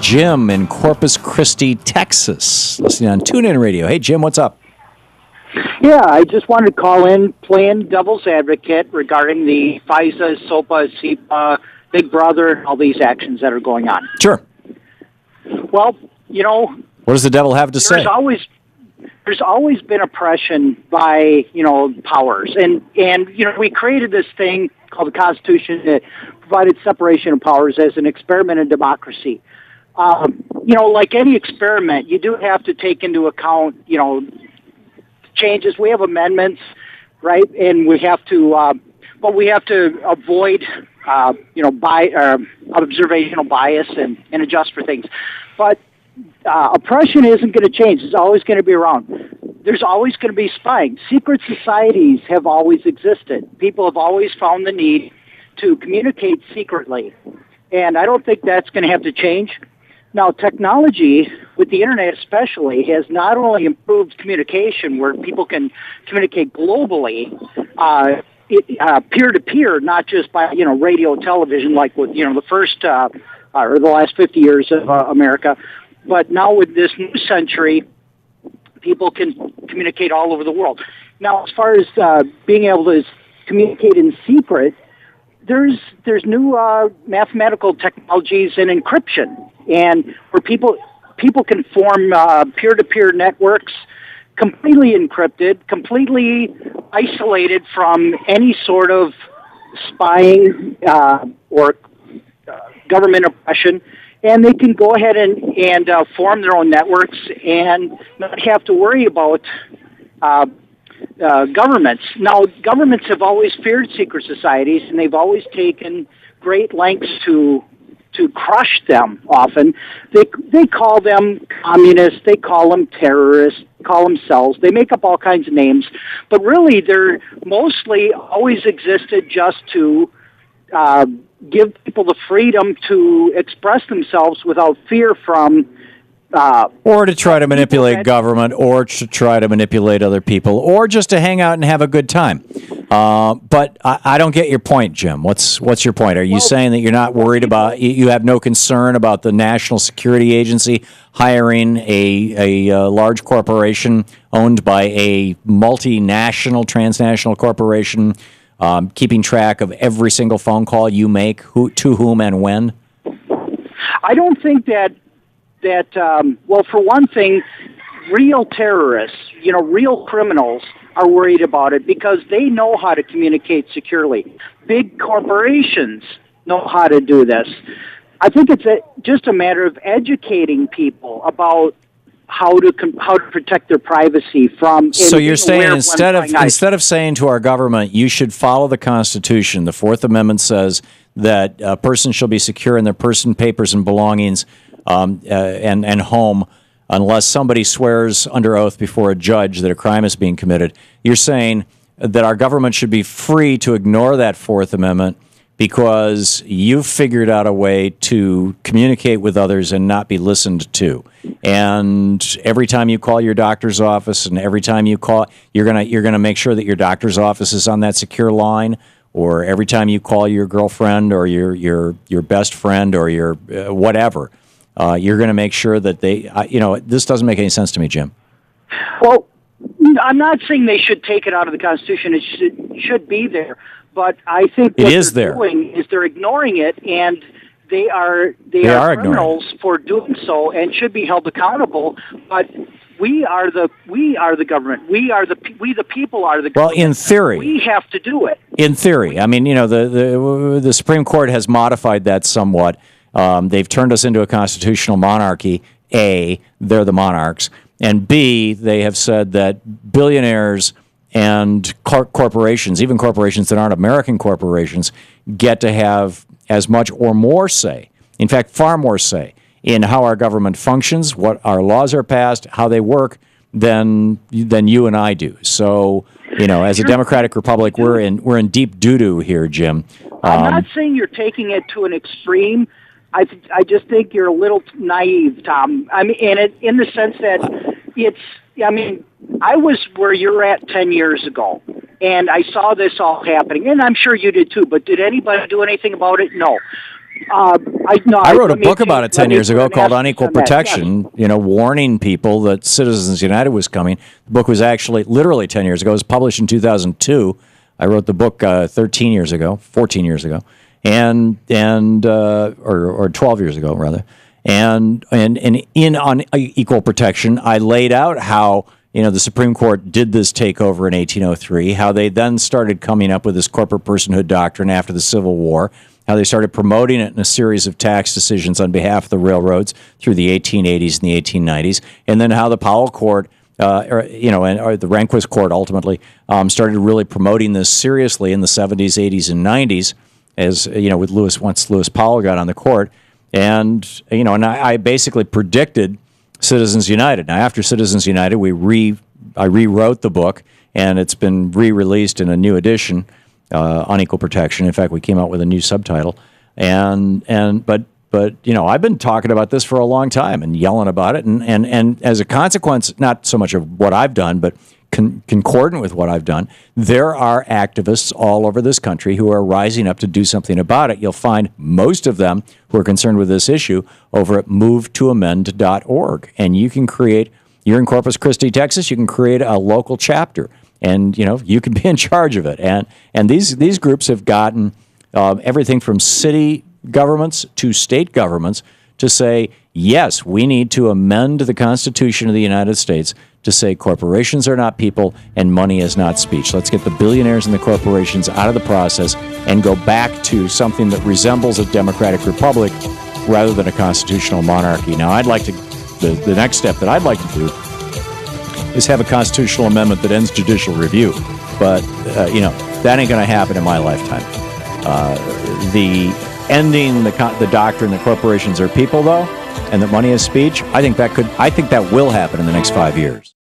Jim in Corpus Christi, Texas, listening on TuneIn Radio. Hey, Jim, what's up? Yeah, I just wanted to call in, playing devil's advocate regarding the FISA, SOPA, SEPA, Big Brother, and all these actions that are going on. Sure. Well, you know, what does the devil have to say? There's always been oppression by, powers. And we created this thing called the Constitution that provided separation of powers as an experiment in democracy. Like any experiment, you do have to take into account, changes. We have amendments, right? And we have to, but we have to avoid, observational bias and adjust for things. But oppression isn't going to change. It's always going to be around. There's always going to be spying. Secret societies have always existed. People have always found the need to communicate secretly. And I don't think that's going to have to change. Now, technology, with the Internet especially, has not only improved communication where people can communicate globally, peer-to-peer, not just by, radio and television like with, the first or the last 50 years of America. But now with this new century, people can communicate all over the world. Now, as far as being able to communicate in secret, there's new mathematical technologies in encryption, and where people can form peer-to-peer networks completely encrypted, completely isolated from any sort of spying or government oppression, and they can go ahead and form their own networks and not have to worry about governments. Now, governments have always feared secret societies, and they've always taken great lengths to crush them. Often, they call them communists, they call them terrorists, call them cells. They make up all kinds of names, but really, they're mostly always existed just to give people the freedom to express themselves without fear from or to try to manipulate government, or to try to manipulate other people, or just to hang out and have a good time. But I don't get your point, Jim. What's your point? Are you saying that you're not worried about, you have no concern about the National Security Agency hiring a large corporation owned by a multinational, transnational corporation, keeping track of every single phone call you make, to whom and when? I don't think that, well, for one thing, real terrorists, real criminals are worried about it because they know how to communicate securely. Big corporations know how to do this. I think it's just a matter of educating people about how to protect their privacy from. So you're saying instead of saying to our government, you should follow the Constitution. The Fourth Amendment says that a person shall be secure in their person, papers, and belongings, and home, unless somebody swears under oath before a judge that a crime is being committed. You're saying that our government should be free to ignore that Fourth Amendment because you've figured out a way to communicate with others and not be listened to. And every time you call your doctor's office, and every time you call, you're gonna make sure that your doctor's office is on that secure line. Or every time you call your girlfriend or your best friend or your whatever, you're going to make sure that they, this doesn't make any sense to me, Jim. Well, I'm not saying they should take it out of the Constitution. It should be there. But I think what they're doing is they're ignoring it, and they are criminals for doing so and should be held accountable. But we are the government. We the people are the government. Well, in theory, we have to do it. In theory, I mean, the Supreme Court has modified that somewhat. They've turned us into a constitutional monarchy. A, they're the monarchs, and B, they have said that billionaires and corporations, even corporations that aren't American corporations, get to have as much or more say. In fact, far more say in how our government functions, what our laws are passed, how they work, than you and I do. So, as a democratic republic, we're in deep doo-doo here, Jim. I'm not saying you're taking it to an extreme. I just think you're a little naive, Tom. I mean, in the sense that I was where you're at 10 years ago, and I saw this all happening, and I'm sure you did too, but did anybody do anything about it? No. I wrote a book about it 10 years ago called Unequal Protection, warning people that Citizens United was coming. The book was actually literally 10 years ago. It was published in 2002. I wrote the book 14 years ago, or 12 years ago, rather. And in on equal protection, I laid out how the Supreme Court did this takeover in 1803, how they then started coming up with this corporate personhood doctrine after the Civil War, how they started promoting it in a series of tax decisions on behalf of the railroads through the 1880s and the 1890s, and then how the Powell Court, or the Rehnquist Court ultimately started really promoting this seriously in the 70s, 80s, and 90s, as with once Lewis Powell got on the court, and I basically predicted Citizens United. Now, after Citizens United, I rewrote the book, and it's been re-released in a new edition. On equal protection. In fact, we came out with a new subtitle, but I've been talking about this for a long time and yelling about it, and as a consequence, not so much of what I've done, but concordant with what I've done, there are activists all over this country who are rising up to do something about it. You'll find most of them who are concerned with this issue over at movetoamend.org, and you can create. You're in Corpus Christi, Texas. You can create a local chapter. And you can be in charge of it, and these groups have gotten everything from city governments to state governments to say, yes, we need to amend the Constitution of the United States to say corporations are not people and money is not speech. Let's get the billionaires and the corporations out of the process and go back to something that resembles a democratic republic rather than a constitutional monarchy. Now, I'd like to the next step that I'd like to do is have a constitutional amendment that ends judicial review. But, that ain't going to happen in my lifetime. The ending the doctrine that corporations are people, though, and that money is speech, I think that will happen in the next 5 years.